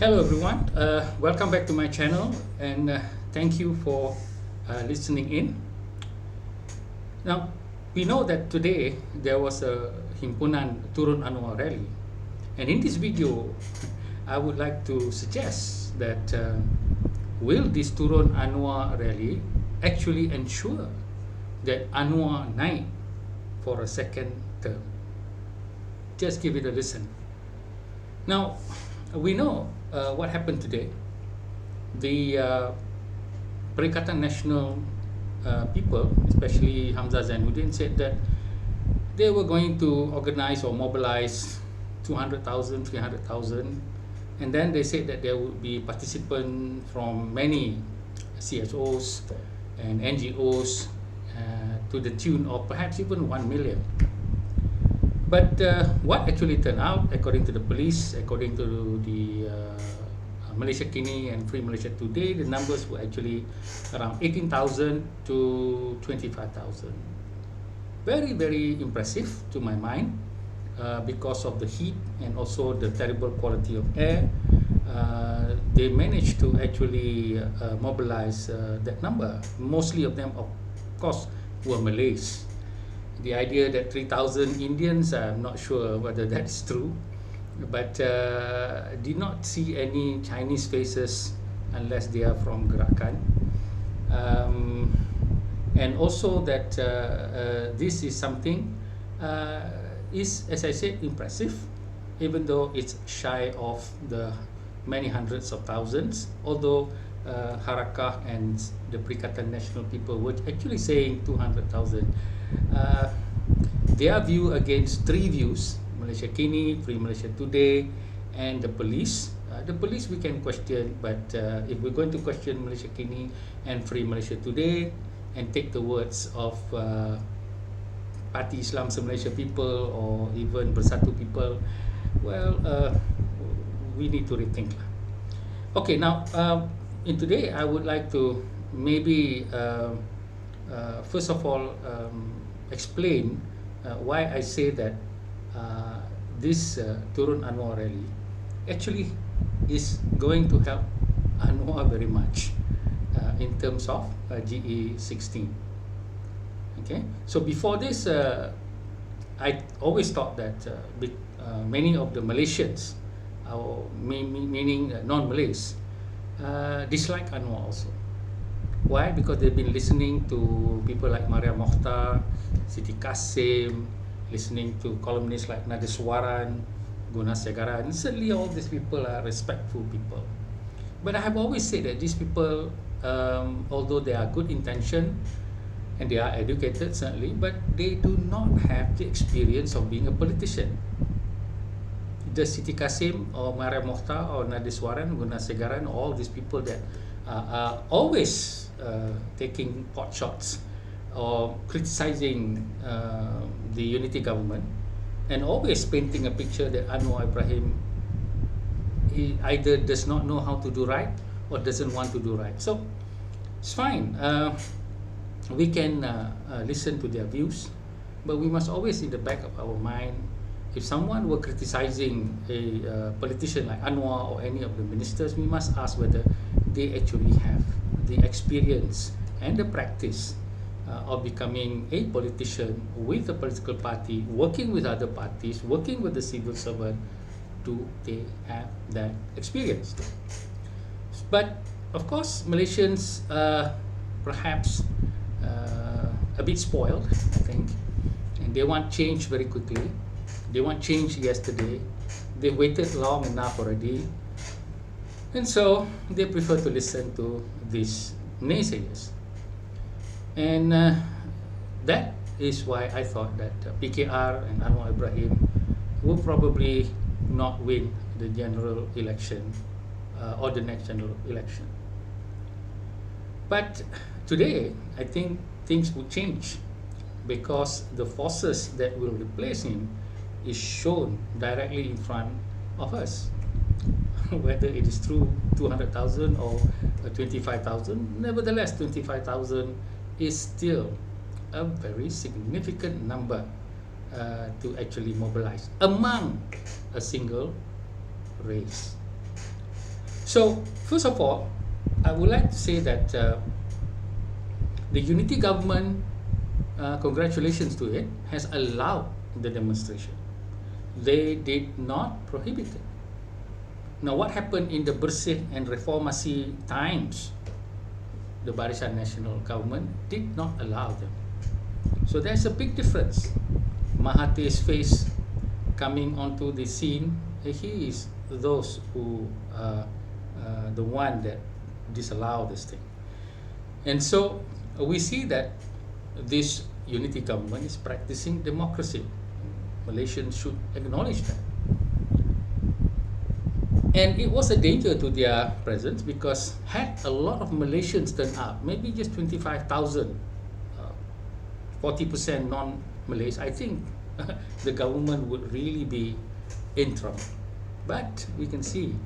Hello everyone, welcome back to my channel and thank you for listening in. Now, we know that today there was a Himpunan Turun-Anwar Rally, and in this video I would like to suggest that will this Turun-Anwar Rally actually ensure that Anwar-Naik for a second term? Just give it a listen. Now, we know what happened today. The Perikatan Nasional people, especially Hamzah Zainuddin, said that they were going to organize or mobilize 200,000, 300,000, and then they said that there would be participants from many CSOs and NGOs to the tune of perhaps even 1 million. But what actually turned out, according to the police, according to the Malaysia Kini and Free Malaysia Today, the numbers were actually around 18,000 to 25,000. Very, very impressive to my mind because of the heat and also the terrible quality of air. They managed to actually mobilize that number. Mostly of them, of course, were Malays. The idea that 3,000 Indians, I'm not sure whether that's true, but did not see any Chinese faces unless they are from Gerakan. And also that this is something is, as I said, impressive, even though it's shy of the many hundreds of thousands, although Harakah and the Perikatan Nasional people were actually saying 200,000. Their view against three views: Malaysia Kini, Free Malaysia Today, and the police. The police we can question, but if we're going to question Malaysia Kini and Free Malaysia Today and take the words of Parti Islam Se-Malaysia people or even Bersatu people, well, we need to rethink. Okay, now in today I would like to maybe first of all explain why I say that this Turun-Anwar Rally actually is going to help Anwar very much in terms of GE16. Okay, so before this, I always thought that many of the Malaysians, meaning non-Malays, dislike Anwar also. Why? Because they've been listening to people like Maria Mokhtar, Siti Kasim, listening to columnists like Nadiswaran, Guna Segaran. Certainly all these people are respectful people. But I have always said that these people, although they are good intention and they are educated certainly, but they do not have the experience of being a politician. The Siti Kasim or Maria Mokhtar or Nadiswaran, Guna Segaran, all these people that are always taking pot shots or criticizing the unity government and always painting a picture that Anwar Ibrahim he either does not know how to do right or doesn't want to do right. So it's fine. We can listen to their views, but we must always in the back of our mind, if someone were criticizing a politician like Anwar or any of the ministers, we must ask whether they actually have the experience and the practice of becoming a politician with a political party, working with other parties, working with the civil servant. Do they have that experience? But of course, Malaysians perhaps a bit spoiled, I think, and they want change very quickly. They want change yesterday. They waited long enough already, and so they prefer to listen to these naysayers. And that is why I thought that PKR and Anwar Ibrahim will probably not win the general election or the next general election. But today, I think things will change because the forces that will replace him is shown directly in front of us. Whether it is through 200,000 or 25,000, nevertheless, 25,000 is still a very significant number to actually mobilize among a single race. So, first of all, I would like to say that the unity government, congratulations to it, has allowed the demonstration. They did not prohibit it. Now, what happened in the Bersih and Reformasi times? The Barisan Nasional government did not allow them. So there's a big difference. Mahathir's face coming onto the scene, he is those who the one that disallow this thing. And so we see that this unity government is practicing democracy. Malaysians should acknowledge that. And it was a danger to their presence because had a lot of Malaysians turned up, maybe just 25,000, 40% non-Malays, I think the government would really be in trouble. But we can see,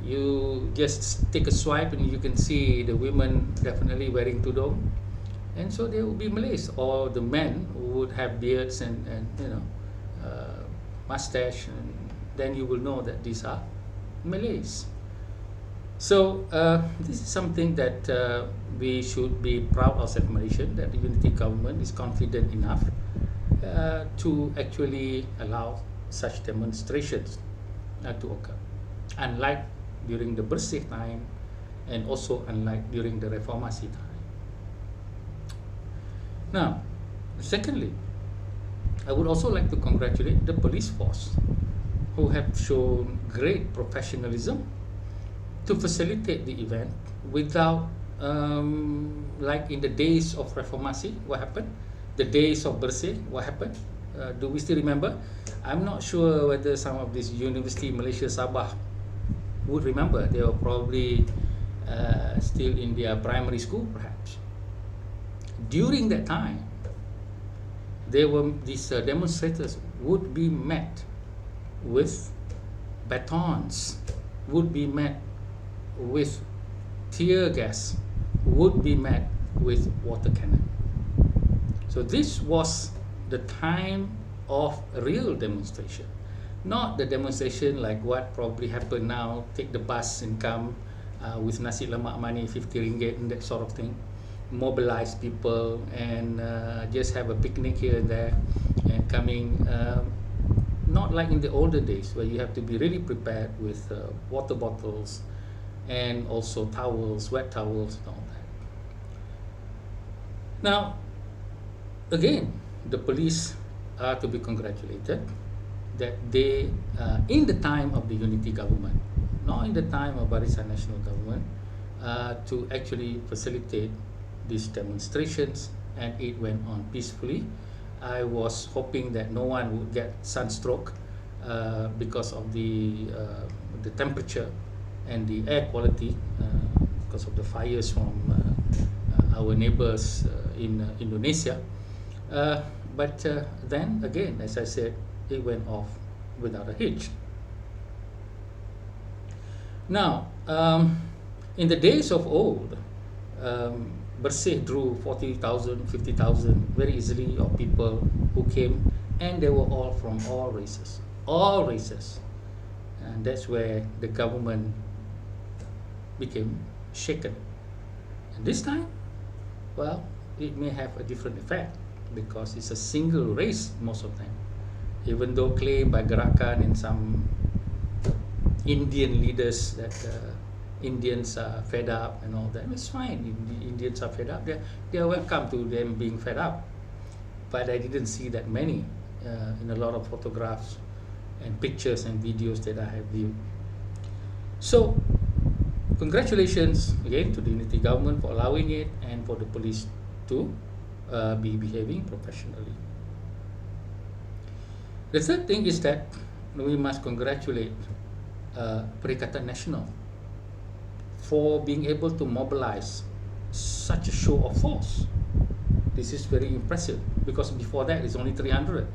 you just take a swipe and you can see the women definitely wearing tudung, and so they will be Malays, or the men would have beards and mustache, and then you will know that these are Malays. So this is something that we should be proud of as Malaysian, that the unity government is confident enough to actually allow such demonstrations to occur, unlike during the Bersih time and also unlike during the Reformasi time. Now, secondly, I would also like to congratulate the police force, who have shown great professionalism to facilitate the event without, like in the days of Reformasi, what happened? The days of Bersih, what happened? Do we still remember? I'm not sure whether some of these University Malaysia Sabah would remember. They were probably still in their primary school, perhaps. During that time, these demonstrators would be met with batons, would be met with tear gas, would be met with water cannon. So this was the time of a real demonstration, not the demonstration like what probably happened now, take the bus and come with nasi lemak money, 50 ringgit and that sort of thing, mobilize people and just have a picnic here and there, and coming, not like in the older days where you have to be really prepared with water bottles and also towels, wet towels and all that. Now, again, the police are to be congratulated that they, in the time of the unity government, not in the time of Barisan Nasional government, to actually facilitate these demonstrations, and it went on peacefully. I was hoping that no one would get sunstroke because of the temperature and the air quality, because of the fires from our neighbors in Indonesia. But then again, as I said, it went off without a hitch. Now, in the days of old, Bersih drew 40,000, 50,000 very easily of people who came, and they were all from all races, and that's where the government became shaken. And this time, well, it may have a different effect because it's a single race most of the time, even though claimed by Gerakan and some Indian leaders that Indians are fed up and all that. It's fine. If the Indians are fed up, they are welcome to them being fed up. But I didn't see that many in a lot of photographs and pictures and videos that I have viewed. So, congratulations again to the unity government for allowing it, and for the police to be behaving professionally. The third thing is that we must congratulate Perikatan Nasional for being able to mobilize such a show of force. This is very impressive because before that it's only 300,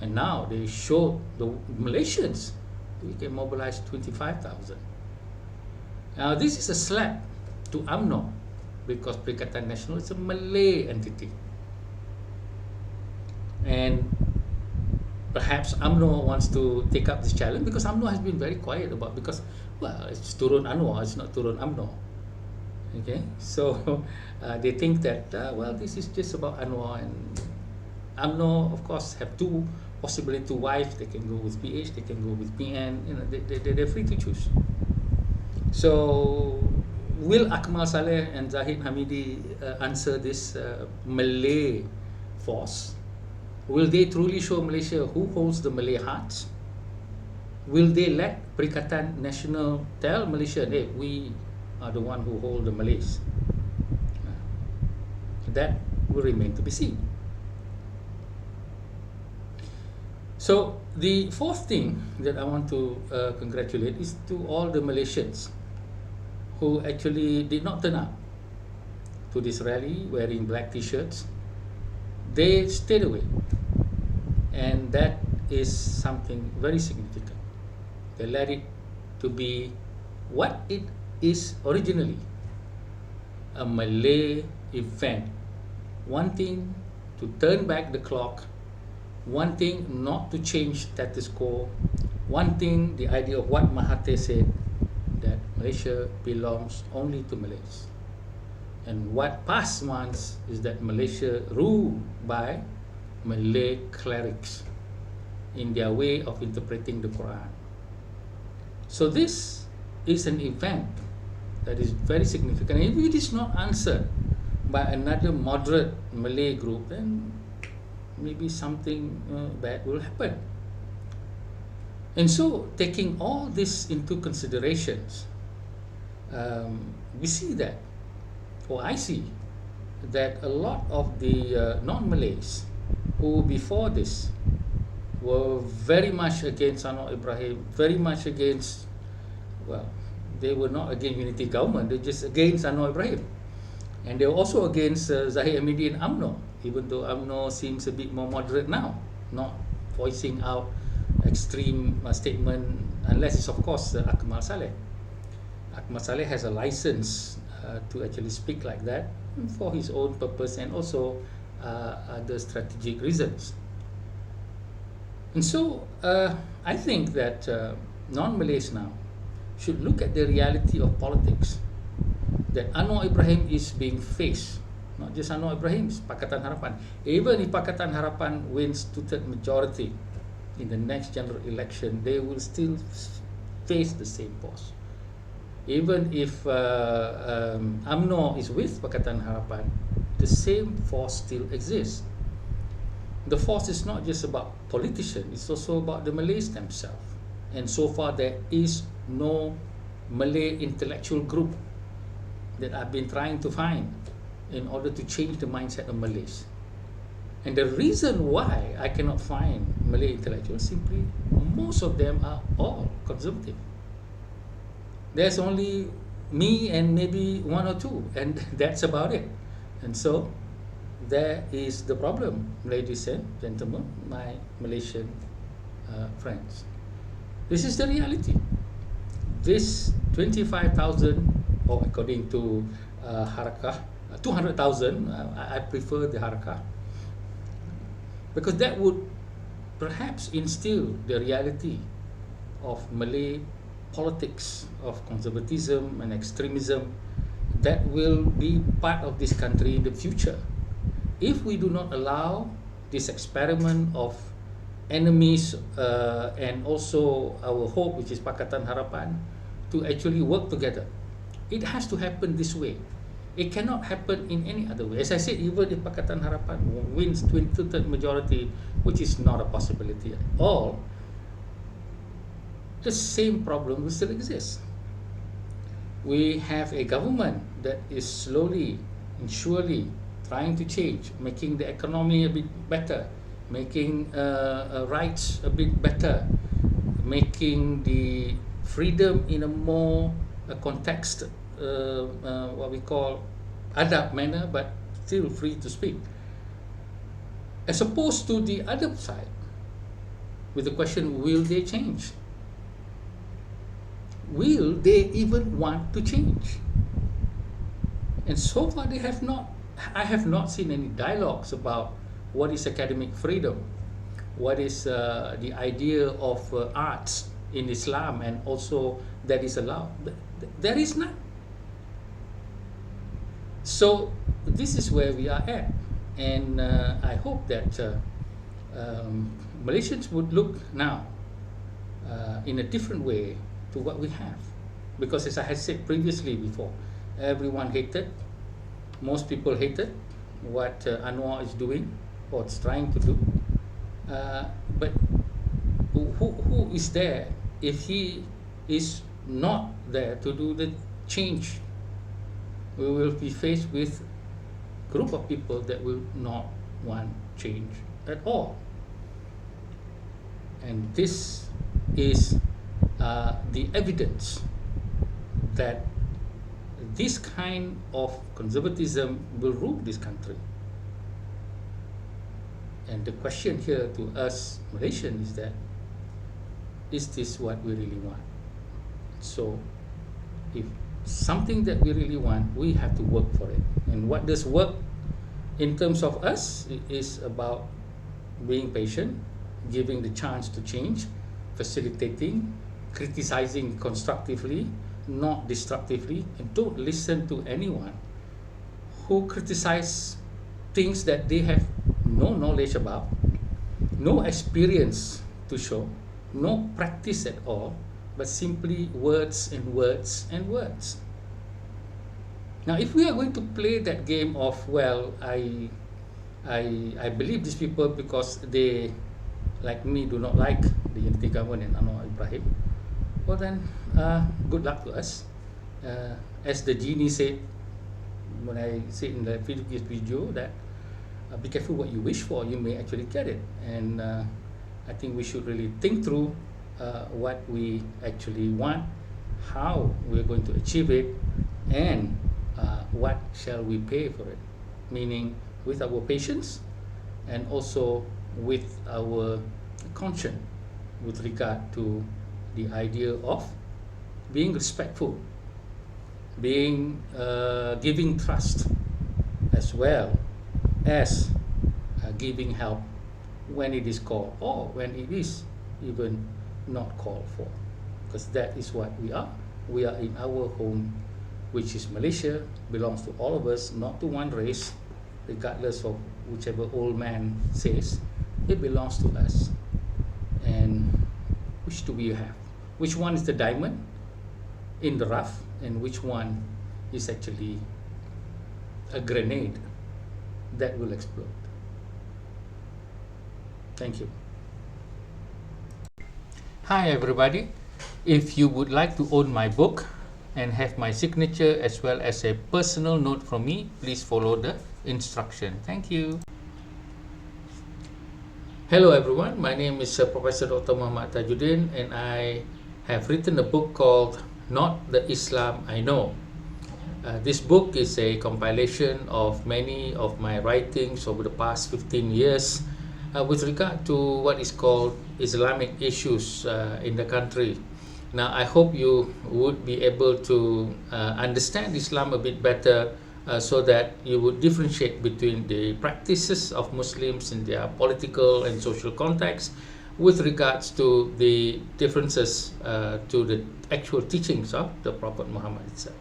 and now they show the Malaysians we can mobilize 25,000. Now this is a slap to UMNO because Perikatan Nasional is a Malay entity, and perhaps UMNO wants to take up this challenge, because UMNO has been very quiet about, because, well, it's Turun-Anwar, it's not Turun-UMNO. Okay, so they think that, well, this is just about Anwar, and UMNO, of course, have two, possibly two wives. They can go with PH, they can go with PN, you know, they're free to choose. So, will Akmal Saleh and Zahid Hamidi answer this Malay force? Will they truly show Malaysia who holds the Malay hearts? Will they let Perikatan Nasional tell Malaysia, hey, we are the one who hold the Malays? That will remain to be seen. So the fourth thing that I want to congratulate is to all the Malaysians who actually did not turn up to this rally wearing black t-shirts. They stayed away, and that is something very significant. They let it to be what it is originally, a Malay event, wanting to turn back the clock, wanting not to change status quo, wanting the idea of what Mahathir said, that Malaysia belongs only to Malays. And what PAS wants is that Malaysia ruled by Malay clerics in their way of interpreting the Quran. So this is an event that is very significant. If it is not answered by another moderate Malay group, then maybe something bad will happen. And so, taking all this into considerations, we see that, or I see, that a lot of the non-Malays who before this were very much against Anwar Ibrahim, very much against, well, they were not against unity government, they're just against Anwar Ibrahim. And they were also against Zahid Hamidi and UMNO, even though UMNO seems a bit more moderate now, not voicing out extreme statement, unless it's of course Akmal Saleh. Akmal Saleh has a license to actually speak like that for his own purpose and also other strategic reasons. And so I think that non-Malays now should look at the reality of politics, that Anwar Ibrahim is being faced, not just Anwar Ibrahim, it's Pakatan Harapan. Even if Pakatan Harapan wins two-third majority in the next general election, they will still face the same boss. Even if UMNO is with Pakatan Harapan, the same force still exists. The force is not just about politicians, it's also about the Malays themselves. And so far there is no Malay intellectual group that I've been trying to find in order to change the mindset of Malays. And the reason why I cannot find Malay intellectuals, simply most of them are all conservative. There's only me and maybe one or two, and that's about it. And so there is the problem, ladies and gentlemen, my Malaysian friends. This is the reality. This 25,000, or according to Harakah, 200,000, I prefer the Harakah, because that would perhaps instill the reality of Malay politics, of conservatism and extremism that will be part of this country in the future. If we do not allow this experiment of enemies and also our hope, which is Pakatan Harapan, to actually work together, it has to happen this way. It cannot happen in any other way. As I said, even if Pakatan Harapan wins two-third majority, which is not a possibility at all, the same problem will still exist. We have a government that is slowly and surely trying to change, making the economy a bit better, making rights a bit better, making the freedom in a more context, what we call adab manner, but still free to speak. As opposed to the other side, with the question, will they change? Will they even want to change? And so far they have not. I have not seen any dialogues about what is academic freedom, what is the idea of arts in Islam, and also that is allowed. There is none. So this is where we are at, and I hope that Malaysians would look now in a different way to what we have, because as I had said previously before, everyone hated, most people hated what Anwar is doing or is trying to do, but who is there if he is not there to do the change? We will be faced with a group of people that will not want change at all. And this is the evidence that this kind of conservatism will rule this country. And the question here to us Malaysians is that, is this what we really want? So if something that we really want, we have to work for it. And what does work in terms of us? It is about being patient, giving the chance to change, facilitating, criticizing constructively, not destructively, and don't listen to anyone who criticize things that they have no knowledge about, no experience to show, no practice at all, but simply words and words and words. Now, if we are going to play that game of, well, I believe these people because they, like me, do not like the unity government and Anwar Ibrahim, well then, good luck to us. As the genie said, when I said in the previous video that be careful what you wish for, you may actually get it. And I think we should really think through what we actually want, how we're going to achieve it, and what shall we pay for it, meaning with our patience and also with our conscience with regard to the idea of being respectful, being giving trust, as well as giving help when it is called, or when it is even not called for, because that is what we are. We are in our home, which is Malaysia, belongs to all of us, not to one race, regardless of whichever old man says. It belongs to us. And which do we have? Which one is the diamond in the rough, and which one is actually a grenade that will explode? Thank you. Hi everybody. If you would like to own my book and have my signature as well as a personal note from me, please follow the instruction. Thank you. Hello everyone, my name is Professor Dr. Muhammad Tajuddin, and I have written a book called Not the Islam I Know. This book is a compilation of many of my writings over the past 15 years with regard to what is called Islamic issues in the country. Now, I hope you would be able to understand Islam a bit better so that you would differentiate between the practices of Muslims in their political and social context with regards to the differences to the actual teachings of the Prophet Muhammad itself.